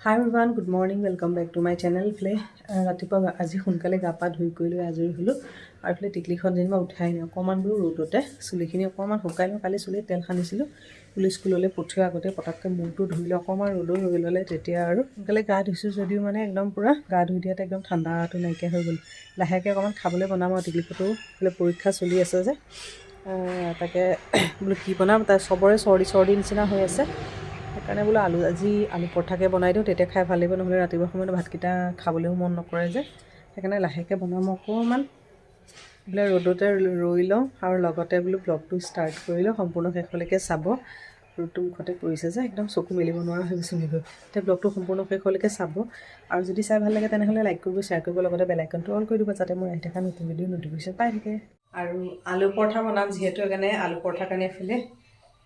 High everyone, good morning, welcome back to my channel. ইফালে ৰাতিপুৱা আজি সোনকালে গা পা ধুই কৰি লৈ আজৰি হ'লোঁ আৰু ইফালে টিকলিখন যেনিবা উঠাই নাই অকণমান বোলো ৰ'দতে চুলিখিনি অকণমান শুকাই লওঁ। কালি চুলিত তেল সানিছিলোঁ, বুলি স্কুললৈ পঠিওৱাৰ আগতে পটককৈ মূৰটো ধুই অকণমান ৰ'দত ৰৈ ল'লে তেতিয়া আৰু সোনকালে গা ধুইছোঁ যদিও মানে একদম পূৰা গা ধুই দিয়াতে একদম ঠাণ্ডাটো নাইকিয়া হৈ গ'ল। লাহেকৈ অকণমান খাবলৈ বনাম আৰু টিকলিখতো ইফালে পৰীক্ষা চলি আছে যে তাকে বোলো কি বনাম, তাৰ চবৰে চৰ্দি নিচিনা হৈ আছে। সেইকাৰণে বোলো আজি আলু পৰঠাকে বনাই দিওঁ, তেতিয়া খাই ভাল লাগিব। নহ'লে ৰাতিপুৱা সময়ত ভাতকেইটা খাবলৈও মন নকৰে যে, সেইকাৰণে লাহেকৈ বনাম অকণমান বোলে ৰ'দতে ৰৈ লওঁ আৰু লগতে বোলো ব্লগটো ষ্টাৰ্ট কৰি লওঁ। সম্পূৰ্ণ শেষলৈকে চাব, ৰ'দটো মুখতে পৰিছে যে একদম চকু মেলিব নোৱাৰা হৈ গৈছোঁ নিজে। এতিয়া ব্লগটো সম্পূৰ্ণ শেষলৈকে চাব আৰু যদি চাই ভাল লাগে তেনেহ'লে লাইক কৰিব, শ্বেয়াৰ কৰিব, লগতে বেল আইকনটো অন কৰি দিব যাতে মোৰ আহি থকা নতুন ভিডিঅ' নটিফিকেশ্যন পাই থাকে। আৰু আলু পৰঠা বনাম যিহেতু, সেইকাৰণে আলু পৰঠাৰ কাৰণে এফালে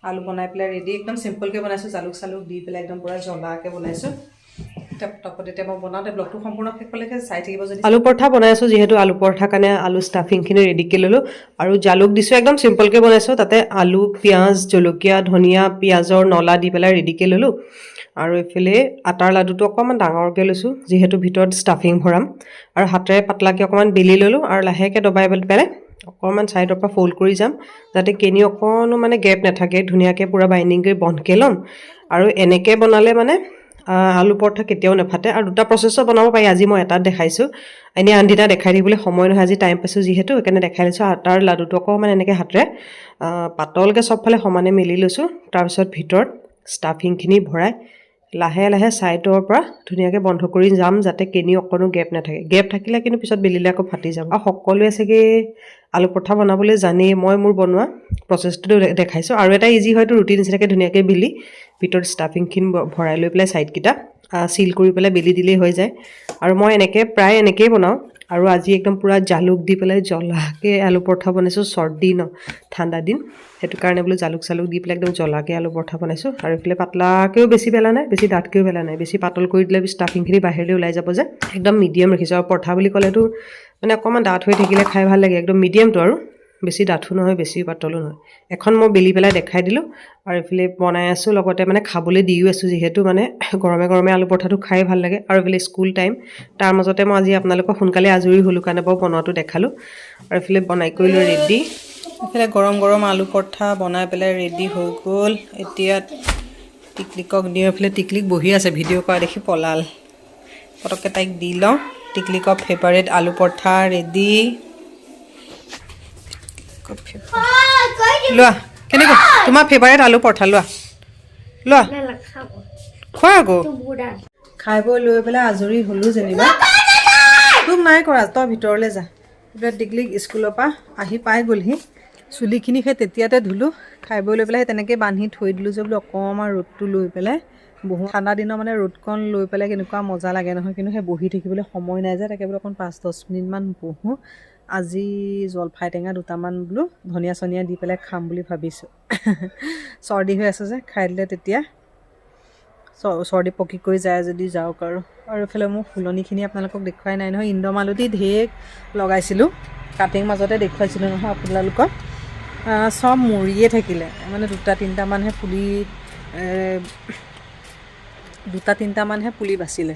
আলু বনাই পেলাই ৰেডি, একদম চিম্পলকৈ বনাইছোঁ, জালুক চালুক দি পেলাই একদম পূৰা জ্বলাকৈ বনাইছোঁ। তেতিয়া মই বনাওঁতে ব্লগটো সম্পূৰ্ণ শেষলৈকে চাই থাকিব। যদি আলু পৰঠা বনাই আছোঁ যিহেতু, আলু পৰঠাৰ কাৰণে আলু ষ্টাফিংখিনি ৰেডিকৈ ল'লোঁ আৰু জালুক দিছোঁ, একদম চিম্পলকৈ বনাইছোঁ। তাতে আলু, পিঁয়াজ, জলকীয়া, ধনিয়া, পিঁয়াজৰ নলা দি পেলাই ৰেডিকৈ ল'লোঁ। আৰু এইফালে আটাৰ লাডুটো অকণমান ডাঙৰকৈ লৈছোঁ যিহেতু ভিতৰত ষ্টাফিং ভৰাম, আৰু হাতেৰে পাতলাকৈ অকণমান বেলি ল'লোঁ আৰু লাহেকৈ দবাই পেলাই অকণমান ছাইডৰ পৰা ফ'ল্ড কৰি যাম যাতে কেনি অকণো মানে গেপ নাথাকে। ধুনীয়াকৈ পূৰা বাইণ্ডিং কৰি বন্ধকৈ ল'ম। আৰু এনেকৈ বনালে মানে আলু পৰঠা কেতিয়াও নাফাটে। আৰু দুটা প্ৰচেছত বনাব পাৰি, আজি মই এটাত দেখাইছোঁ, এনেই আন দিনা দেখাই দিবলৈ সময় নহয়, আজি টাইম পাইছোঁ যিহেতু সেইকাৰণে দেখাই লৈছোঁ। আটাৰ লাডুটো অকণমান এনেকৈ হাতেৰে পাতলকৈ চবফালে সমানে মেলি লৈছোঁ। তাৰপিছত ভিতৰত ষ্টাফিংখিনি ভৰাই লাহে লাহে ছাইডৰ পৰা ধুনীয়াকৈ বন্ধ কৰি যাম যাতে কেনি অকণো গেপ নাথাকে। গেপ থাকিলে কিন্তু পিছত বেলিলে আকৌ ফাটি যাব। আৰু সকলোৱে চাগে আলু পৰঠা বনাবলৈ জানেই, মই মোৰ বনোৱা প্ৰচেছটো দেখাইছোঁ। আৰু এটা ইজি হয়তো, ৰুটি নিচিনাকৈ ধুনীয়াকৈ বেলি ভিতৰত ষ্টাফিংখিনি ভৰাই লৈ পেলাই ছাইডকেইটা চিল কৰি পেলাই বেলি দিলেই হৈ যায়। আৰু মই প্ৰায় এনেকৈয়ে বনাওঁ। আৰু আজি একদম পূৰা জালুক দি পেলাই জ্বলাকৈ আলু পৰঠা বনাইছোঁ। চৰ্দি ঠাণ্ডা দিন, সেইটো কাৰণে বোলো জালুক চালুক দি পেলাই একদম জ্বলাকৈ আলু পৰঠা বনাইছোঁ। আৰু এইফালে পাতলাকৈও বেছি বেলা নাই, বেছি ডাঠকৈও বেলা নাই। বেছি পাতল কৰি দিলে ষ্টাফিংখিনি বাহিৰলৈ ওলাই যাব যে, একদম মিডিয়াম ৰাখিছোঁ। আৰু পৰঠা বুলি ক'লেতো মানে অকণমান ডাঠ হৈ থাকিলে খাই ভাল লাগে, একদম মিডিয়ামটো আৰু বেছি ডাঠো নহয় বেছি পাতলো নহয়। এখন মই বেলি পেলাই দেখাই দিলোঁ আৰু এইফালে বনাই আছোঁ, লগতে মানে খাবলৈ দিও আছোঁ যিহেতু মানে গৰমে গৰমে আলু পৰঠাটো খাই ভাল লাগে। আৰু এইফালে স্কুল টাইম, তাৰ মাজতে মই আজি আপোনালোকক সোনকালে আজৰি হ'লোঁ কাৰণে বাৰু বনোৱাটো দেখালোঁ। আৰু এইফালে বনাই কৰি লৈ ৰেডি, এইফালে গৰম গৰম আলু পৰঠা বনাই পেলাই ৰেডি হৈ গ'ল। এতিয়া টিকলিকক দিওঁ, এইফালে টিকলিক বহি আছে, ভিডিঅ' কৰা দেখি পলাল। পটককৈ তাইক দি লওঁ। টিকলিকৰ ফেভাৰেট আলু পৰঠা ৰেডি। লোৱা, কেনেকুৱা তোমাৰ ফেভাৰেট আলু পৰঠা? লোৱা লোৱা, খোৱা আকৌ। খাই বৈ লৈ পেলাই আজৰি হ'লোঁ যেনিবা। তোক নাই কৰা, তই ভিতৰলৈ যা। এতিয়া টিকলিক স্কুলৰ পৰা আহি পাই গ'লহি, চুলিখিনি সেই তেতিয়াতে ধুলোঁ। খাই বৈ লৈ পেলাই সেই তেনেকৈ বান্ধি থৈ দিলোঁ যে বোলো অকণমান ৰ'দটো লৈ পেলাই বহো। ঠাণ্ডা দিনৰ মানে ৰ'দকণ লৈ পেলাই কেনেকুৱা মজা লাগে নহয়, কিন্তু সেই বহি থাকিবলৈ সময় নাই যে, তাকে বোলো অকণ 5-10 মিনিটমান বহোঁ। আজি জলফাই টেঙা দুটামান বোলো ধনিয়া চনিয়া দি পেলাই খাম বুলি ভাবিছোঁ। চৰ্দি হৈ আছে যে, খাই দিলে তেতিয়া চৰ্দি পকি কৰি যায় যদি যাওক আৰু। আৰু এইফালে মোৰ ফুলনিখিনি আপোনালোকক দেখুৱাই নাই নহয়, ইন্দ্ৰমালতী ঢেৰ লগাইছিলোঁ, কাটিং মাজতে দেখুৱাইছিলোঁ নহয় আপোনালোকক। চব মৰিয়ে থাকিলে, মানে 2-3টামানহে পুলি বাচিলে।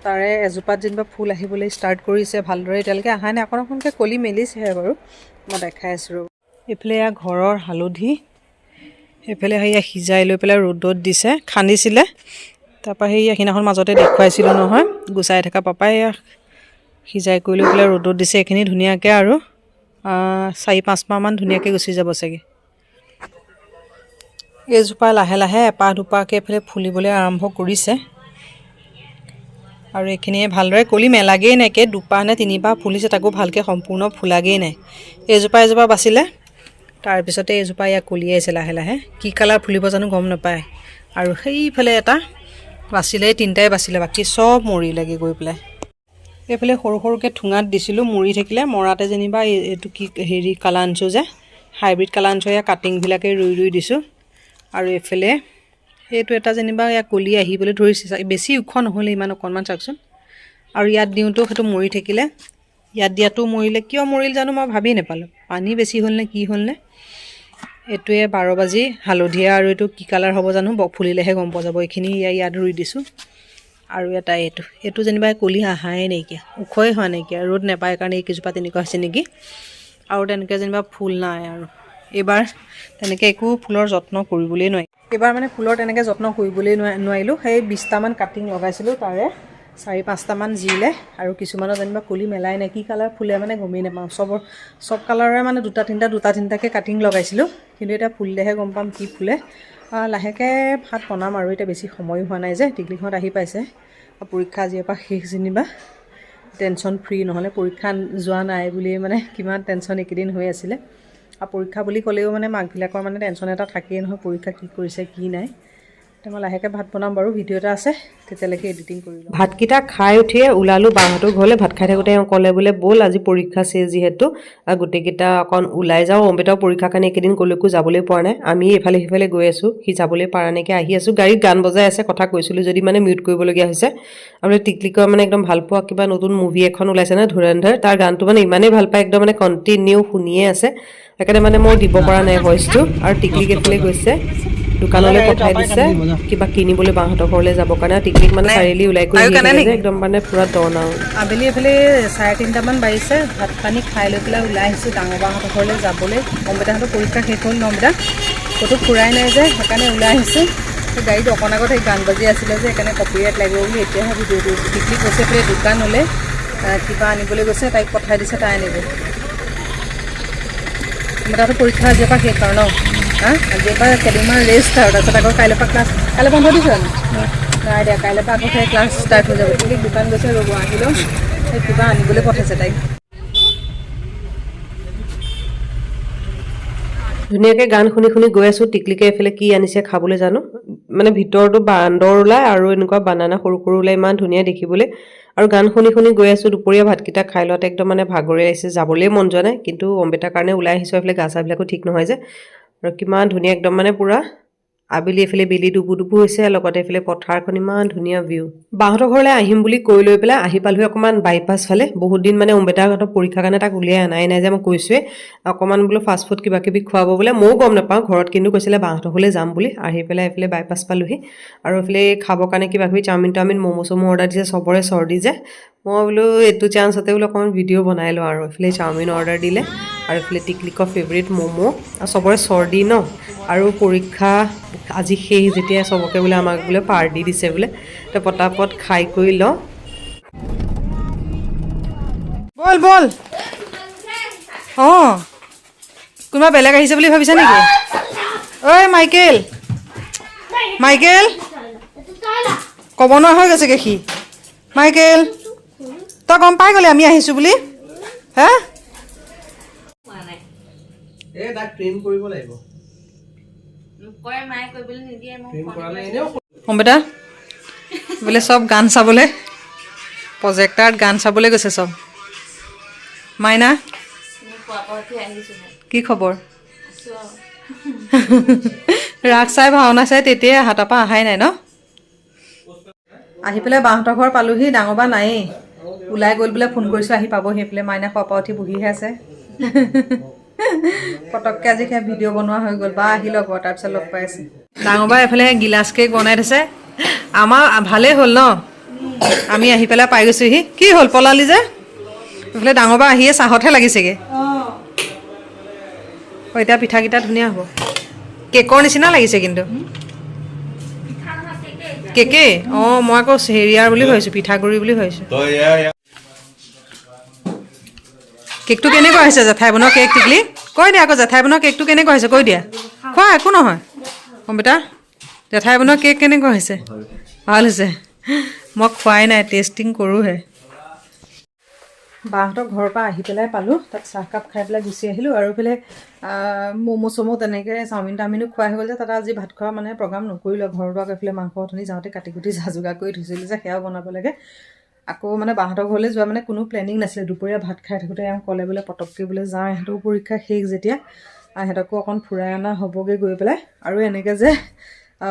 তাৰে এজোপাত যেনিবা ফুল আহিবলৈ ষ্টাৰ্ট কৰিছে ভালদৰে, এতিয়ালৈকে অহাই নাই, অকণ অকণকৈ কলি মেলিছেহে বাৰু, মই দেখাই আছোঁ ৰ'ব। এইফালে এয়া ঘৰৰ হালধি, সেইফালে সেয়া সিজাই লৈ পেলাই ৰ'দত দিছে, খান্দিছিলে। তাৰপৰা সেইদিনাখন মাজতে দেখুৱাইছিলোঁ নহয়, গুচাই থকা পাপাই সিজাই কৰি লৈ পেলাই ৰ'দত দিছে। এইখিনি ধুনীয়াকৈ আৰু 4-5 মাহমান ধুনীয়াকৈ গুচি যাব চাগে। এইজোপা লাহে লাহে এপাহ দুপাহকৈ এইফালে ফুলিবলৈ আৰম্ভ কৰিছে। আৰু এইখিনিয়ে ভালদৰে কলি মেলাগেই নাইকৈ, 2পাহ নে 3পাহ ফুলিছে, তাকো ভালকৈ সম্পূৰ্ণ ফুলাগেই নাই। এজোপা বাচিলে, তাৰপিছতে এইজোপা ইয়াক কলিয়াইছে লাহে লাহে, কি কালাৰ ফুলিব জানো গম নাপায়। আৰু সেইফালে এটা বাচিলে, 3টাই বাচিলে, বাকী চব মৰিলেগৈ গৈ পেলাই। এইফালে সৰু সৰুকৈ ঠুঙাত দিছিলোঁ, মৰি থাকিলে। মৰাতে যেনিবা এইটো কি কালাঞ্চো যে, হাইব্ৰিড কালাঞ্চো, এয়া কাটিংবিলাকে ৰুই দিছোঁ। আৰু এইফালে এইটো এটা যেনিবা ইয়াক কলি আহিবলৈ ধৰিছে, বেছি ওখ নহ'লে ইমান, অকণমান চাওকচোন। আৰু ইয়াত দিওঁতেও সেইটো মৰি থাকিলে, ইয়াত দিয়াটো মৰিলে, কিয় মৰিল জানো মই ভাবি নাপালোঁ, পানী বেছি হ'ল নে কি হ'ল নে। এইটোৱে 12 বাজি হালধীয়া, আৰু এইটো কি কালাৰ হ'ব জানো, ফুলিলেহে গম পোৱা যাব। এইখিনি ইয়াত ৰুই দিছোঁ। আৰু এটা এইটো যেনিবা কলি আহাই নাইকিয়া, ওখই হোৱা নাইকিয়া, ৰ'দ নাপায় কাৰণে এইকেইজোপা তেনেকুৱা হৈছে নেকি। আৰু তেনেকৈ যেনিবা ফুল নাই আৰু এইবাৰ তেনেকৈ একো ফুলৰ যত্ন কৰিবলৈ নোৱাৰি। এইবাৰ মানে ফুলৰ তেনেকৈ যত্ন কৰিবলৈ নোৱাৰিলোঁ। সেই 20টামান কাটিং লগাইছিলোঁ, তাৰে 4-5টামান জিলে আৰু কিছুমানৰ যেনিবা কলি মেলাই নাই। কি কালাৰ ফুলে মানে গমেই নাপাওঁ। চব কালাৰৰে মানে 2-3টাকৈ কাটিং লগাইছিলোঁ, কিন্তু এতিয়া ফুলিলেহে গম পাম কি ফুলে। লাহেকৈ ভাত বনাম আৰু এতিয়া বেছি সময়ো হোৱা নাই যে, টিকলিহঁত আহি পাইছে। পৰীক্ষা আজিৰ পৰা শেষ যেনিবা, টেনশ্যন ফ্ৰী, নহ'লে পৰীক্ষা যোৱা নাই বুলিয়ে মানে কিমান টেনশ্যন এইকেইদিন হৈ আছিলে। আৰু পৰীক্ষা বুলি ক'লেও মানে মাকবিলাকৰ মানে টেনশ্যন এটা থাকেই নহয়, পৰীক্ষা কি কৰিছে কি নাই। মই লাহেকৈ ভাত বনাম বাৰু, ভিডিঅ' এটা আছে, তেতিয়ালৈকে এডিটিং কৰি লওঁ। ভাতকেইটা খাই উঠিয়ে ওলালোঁ বাহঁতৰ ঘৰলৈ। ভাত খাই থাকোঁতে ক'লে বোলে ব'ল আজি পৰীক্ষা চেছ যিহেতু গোটেইকেইটা অকণ ওলাই যাওঁ। অমৃতাও পৰীক্ষাৰ কাৰণে এইকেইদিন ক'লৈকো যাবলৈ পৰা নাই। আমি এইফালে সিফালে গৈ আছোঁ, সি যাবলৈ পৰা নাইকৈ আহি আছোঁ। গাড়ীত গান বজাই আছে, কথা কৈছিলোঁ যদি মানে মিউট কৰিবলগীয়া হৈছে। আৰু টিকলিকৰ মানে একদম ভাল পোৱা কিবা নতুন মুভি এখন ওলাইছে নহয়, ধুৰন্ধৰ। তাৰ গানটো মানে ইমানেই ভাল পায়, একদম মানে কণ্টিনিউ শুনিয়ে আছে। সেইকাৰণে মানে মই দিব পৰা নাই ভইচটো। আৰু টিকলিক এইফালে গৈছে, দোকানলৈ পঠাই দিছে কিবা কিনিবলৈ বাহঁতৰ ঘৰলৈ যাবৰ কাৰণে। টিকলিক মানে চাৰিআলি ওলাই কৰি আহি থাকে যে, একদম মানে পুৰা ডন আৰু। আবেলি এইফালে 3:30টামান বাজিছে, ভাত পানী খাই লৈ পেলাই ওলাই আহিছোঁ ডাঙৰ বাহঁতৰ ঘৰলৈ যাবলৈ। অমৃতাহঁতৰ পৰীক্ষা শেষ হ'ল ন, অমৃতা ক'তো ফুৰাই নাই যে, সেইকাৰণে ওলাই আহিছোঁ। গাড়ীত অকণ আগত সেই গান বাজি আছিলে যে, সেইকাৰণে কপিৰাইট লাগিব বুলি এতিয়াহে ভিডিঅ' কৰিছোঁ। টিকলি গৈছে এইফালে দোকানলৈ কিবা আনিবলৈ গৈছে, তাইক পঠাই দিছে, তাই আনিব। অমৃতাহঁতৰ পৰীক্ষা আজিৰ পৰা শেষ আৰু ন। আজিৰ পৰা কেইদিনমান ৰেষ্ট আৰু তাৰপিছত আকৌ কাইলৈৰ পৰা ক্লাছ। কাইলৈ বন্ধ দিছোঁ আমি নাই দিয়া, কাইলৈৰ পৰা আকৌ সেই ক্লাছ ষ্টাৰ্ট হৈ যাব। টিকলিক দোকান গৈছে, ৰ'ব আহিলেও সেই কিবা আনিবলৈ পঠাইছে তাইক। ধুনীয়াকৈ গান শুনি শুনি গৈ আছোঁ। টিকলিকে এইফালে কি আনিছে খাবলৈ জানো, মানে ভিতৰতো বান্দৰ ওলাই আৰু এনেকুৱা বানানা সৰু সৰু ওলাই, ইমান ধুনীয়া দেখিবলৈ। আৰু গান শুনি শুনি গৈ আছোঁ। দুপৰীয়া ভাতকেইটা খাই লোৱাতে একদম মানে ভাগৰি আহিছে, যাবলৈ মন যোৱা নাই, কিন্তু অমৃতাৰ কাৰণে ওলাই আহিছোঁ। এইফালে গা চাবিলাকো ঠিক নহয় যে, আৰু কিমান ধুনীয়া একদম মানে পুৰা আবেলি এইফালে বেলি ডুবু ডুবু হৈছে, লগতে এইফালে পথাৰখন ইমান ধুনীয়া ভিউ। বাহঁতৰ ঘৰলৈ আহিম বুলি কৈ লৈ পেলাই আহি পালোহি অকণমান বাইপাছ ফালে। বহুত দিন মানে অমৃতাহঁতৰ পৰীক্ষাৰ কাৰণে তাক উলিয়াই আনাই নাই যে, মই কৈছোঁৱে। অকণমান বোলো ফাষ্ট ফুড কিবা কিবি খুৱাব বোলে, ময়ো গম নাপাওঁ ঘৰত, কিন্তু কৈছিলে বাহঁতৰ ঘৰলৈ যাম বুলি। আহি পেলাই এইফালে বাইপাছ পালোহি, আৰু এইফালে খাবৰ কাৰণে কিবা কিবি চাওমিন ম'ম' চ'ম' অৰ্ডাৰ দিছে। চবৰে চৰ্দি যে, মই বোলো এইটো চান্সতে বোলো অকণমান ভিডিঅ' বনাই লওঁ আৰু। এইফালে চাওমিন অৰ্ডাৰ দিলে, আৰু এইফালে টিকলিকৰ ফেভৰেট ম'ম'। আৰু চবৰে চৰ্দি ন, আৰু পৰীক্ষা আজি শেষ যেতিয়া, চবকে বোলে আমাক বোলে পাৰ্টি দিছে বোলে। তো পটাপট খাই কৰি লওঁ। ব'ল ব'ল। অঁ, কোনোবা বেলেগ আহিছে বুলি ভাবিছা নেকি? ঐ মাইকেল, মাইকেল ক'ব নোৱাৰা হৈ গৈছেগৈ সি। মাইকেল, তই গম পাই গ'লি আমি আহিছোঁ বুলি? হে, অমৃতা বোলে চব গান চাবলৈ, প্ৰজেক্টাৰত গান চাবলৈ গৈছে চব। মাইনা কি খবৰ? ৰাগ চাই ভাওনা চাই তেতিয়াই আহা, তাৰপৰা অহাই নাই ন? আহি পেলাই বাহঁতৰ ঘৰ পালোহি, ডাঙৰ বা নায়েই, ওলাই গ'ল বোলে। ফোন কৰিছোঁ আহি পাবহি। সেইফালে মাইনা খোৱাৰ পৰা উঠি বহিহে আছে। পটককৈ আজি সেয়া ভিডিঅ' বনোৱা হৈ গ'ল। বা আহি লগ, তাৰপিছত লগ পাই আছে। ডাঙৰ বা এইফালে গিলাচ কেক বনাই থৈছে। আমাৰ ভালেই হ'ল ন, আমি আহি পেলাই পাই গৈছোঁহি। কি হ'ল পলালি যে? এইফালে ডাঙৰ বা আহিয়ে চাহতহে লাগিছেগৈ। অঁ, এতিয়া পিঠাকেইটা ধুনীয়া হ'ব। কেকৰ নিচিনা লাগিছে কিন্তু। কেকেই? অঁ, মই আকৌ হেৰিয়াৰ বুলি ভাবিছোঁ, পিঠাগুড়ি বুলি ভাবিছোঁ। কেকটো কেনেকুৱা হৈছে? জেঠাই বনোৱা কেক টিকলি কৈ দিয়া আকৌ, জেঠাই বনোৱা কেকটো কেনেকুৱা হৈছে কৈ দিয়া। খোৱা, একো নহয়। অমৃতা, জেঠাই বনোৱা কেক কেনেকুৱা হৈছে? ভাল হৈছে। মই খোৱাই নাই, টেষ্টিং কৰোঁহে। বাহঁতৰ ঘৰৰ পৰা আহি পেলাই পালোঁ, তাত চাহকাপ খাই পেলাই গুচি আহিলোঁ। আৰু এইফালে ম'ম' চ'ম' তেনেকৈ চাওমিন টাওমিনো খোৱা হৈ গ'ল যে, তাতে আজি ভাত খোৱা মানে প্ৰগ্ৰাম নকৰিলোঁ। ঘৰতো আকৌ এইফালে মাংস অথনি যাওঁতে কাটি কুটি যোগাৰ কৰি থৈছিলোঁ যে, সেয়াও বনাব লাগে। আকৌ মানে বাহঁতৰ ঘৰলৈ যোৱা মানে কোনো প্লেনিং নাছিলে। দুপৰীয়া ভাত খাই থাকোঁতে ক'লে বোলে পটককৈ বোলে যাওঁ, ইহঁতৰো পৰীক্ষা শেষ যেতিয়া, সিহঁতকো অকণ ফুৰাই অনা হ'বগৈ গৈ পেলাই। আৰু এনেকৈ যে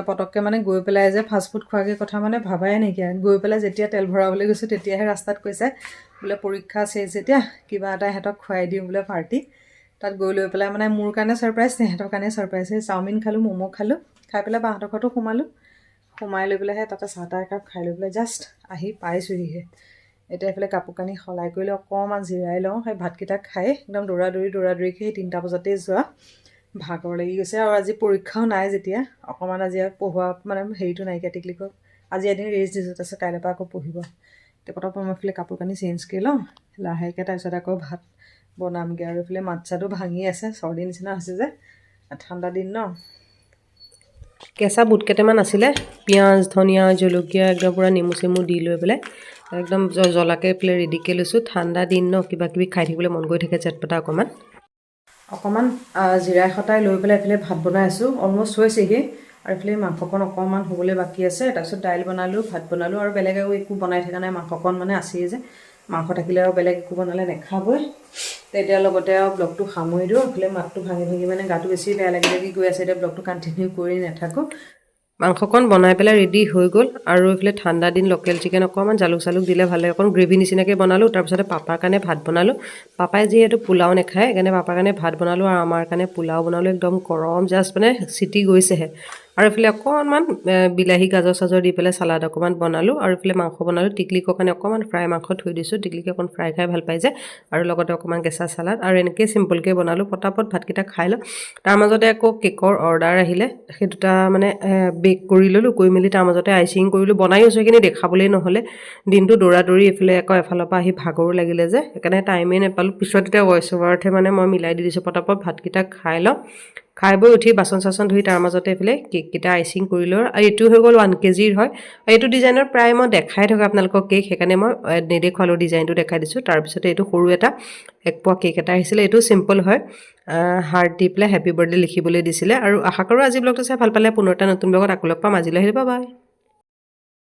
পটককৈ মানে গৈ পেলাই যে ফাষ্টফুড খোৱাগৈ কথা মানে ভাবাই নাইকিয়া। গৈ পেলাই যেতিয়া তেল ভৰাবলৈ গৈছোঁ, তেতিয়াহে ৰাস্তাত কৈছে বোলে পৰীক্ষা চেছ যেতিয়া কিবা এটা সিহঁতক খুৱাই দিওঁ বোলে পাৰ্টি। তাত গৈ লৈ পেলাই মানে মোৰ কাৰণে ছাৰপ্ৰাইজ, সিহঁতৰ কাৰণে ছাৰপ্ৰাইজ। সেই চাওমিন খালোঁ, ম'ম' খালোঁ, খাই পেলাই বাহঁতৰ ঘৰতো সোমালোঁ। সোমাই লৈ পেলাইহে তাতে চাহ তাহ একাপ খাই লৈ পেলাই জাষ্ট আহি পাইছোঁহিহে এতিয়া এইফালে কাপোৰ কানি সলাই কৰি লৈ অকণমান জিৰাই লওঁ সেই ভাতকেইটা খাই একদম দৌৰাদৌৰিকৈ সেই 3টা বজাতেই যোৱা ভাগৰ লাগি গৈছে আৰু আজি পৰীক্ষাও নাই যেতিয়া অকণমান আজি পঢ়োৱা মানে হেৰিটো নাইকিয়া টিকলিকক আজি এদিন ৰেষ্ট দিছোঁ তাৰপিছত কাইলৈৰ পৰা আকৌ পঢ়িব এতিয়া পটককৈ মই এইফালে কাপোৰ কানি চেঞ্জ কৰি লওঁ লাহেকৈ তাৰপিছত আকৌ ভাত বনামগৈ আৰু এইফালে মাছাটো ভাঙি আছে চৰ্দি নিচিনা হৈছে যে ঠাণ্ডা দিন ন কেঁচা বুট কেইটামান আছিলে পিঁয়াজ ধনিয়া জলকীয়া একদম পূৰা নেমু চেমু দি লৈ পেলাই একদম জ্বলাকৈ এইফালে ৰেডিকৈ লৈছোঁ ঠাণ্ডা দিন ন কিবা কিবি খাই থাকিবলৈ মন গৈ থাকে চটপটা অকণমান জিৰাই সতাই লৈ পেলাই এইফালে ভাত বনাই আছোঁ অলমষ্ট হৈছেহি আৰু এইফালে মাংসকণ অকণমান হ'বলৈ বাকী আছে তাৰপিছত দাইল বনালোঁ ভাত বনালোঁ আৰু বেলেগ একো বনাই থকা নাই মাংসকণ মানে আছেই যে মাংস থাকিলে আৰু বেলেগ একো বনালে নাখাবই তেতিয়া লগতে আৰু ব্লগটো সামৰি দিওঁ এইফালে মাতটো ভাঙি মানে গাটো বেছি বেয়া লাগি গৈ আছে এতিয়া ব্লগটো কণ্টিনিউ কৰি নাথাকোঁ মাংসকণ বনাই পেলাই ৰেডি হৈ গ'ল আৰু এইফালে ঠাণ্ডা দিন লোকেল চিকেন অকণমান জালুক চালুক দিলে ভালে অকণ গ্ৰেভি নিচিনাকৈ বনালোঁ তাৰপিছতে পাপাৰ কাৰণে ভাত বনালোঁ পাপাই যিহেতু পোলাও নাখায় সেইকাৰণে পাপাৰ কাৰণে ভাত বনালোঁ আৰু আমাৰ কাৰণে পোলাও বনালোঁ একদম গৰম জাষ্ট মানে চিটি গৈছেহে আৰু এইফালে অকণমান বিলাহী গাজৰ চাজৰ দি পেলাই চালাড অকণমান বনালোঁ আৰু এইফালে মাংস বনালোঁ টিকলিকৰ কাৰণে অকণমান ফ্ৰাই মাংস থৈ দিছোঁ টিকলিকে অকণ ফ্ৰাই খাই ভাল পাই যে আৰু লগতে অকণমান কেঁচা চালাড আৰু এনেকৈ চিম্পলকৈ বনালোঁ পটাপট ভাতকেইটা খাই লওঁ তাৰ মাজতে আকৌ কেকৰ অৰ্ডাৰ আহিলে সেই দুটা মানে বেক কৰি ল'লোঁ কৰি মেলি তাৰ মাজতে আইচিং কৰিলোঁ বনাই আছোঁ সেইখিনি দেখাবলৈ নহ'লে দিনটো দৌৰি এইফালে আকৌ এফালৰ পৰা আহি ভাগৰো লাগিলে যে সেইকাৰণে টাইমেই নাপালোঁ পিছত এতিয়া ভইচ অভাৰতহে মানে মই মিলাই দি দিছোঁ পটাপট ভাতকেইটা খাই লওঁ খাই বৈ উঠি বাচন চাচন ধুই তাৰ মাজতে এইফালে কেককেইটা আইচিং কৰি লওঁ আৰু এইটো হৈ গ'ল 1 kgৰ হয় এইটো ডিজাইনৰ প্ৰায় মই দেখাই থকা আপোনালোকক কেক সেইকাৰণে মই নেদেখুৱালোঁ ডিজাইনটো দেখাই দিছোঁ তাৰপিছতে এইটো সৰু এটা 1 পোৱা কেক এটা আহিছিলে এইটো চিম্পল হয় হাৰ্ট দি পেলাই হেপী বাৰ্থডে লিখিবলৈ দিছিলে আৰু আশা কৰোঁ আজি ব্লগটো চাই ভাল পালে পুনৰ এটা নতুন ব্লগত আকৌ লগ পাম আজিলৈ বাই বাই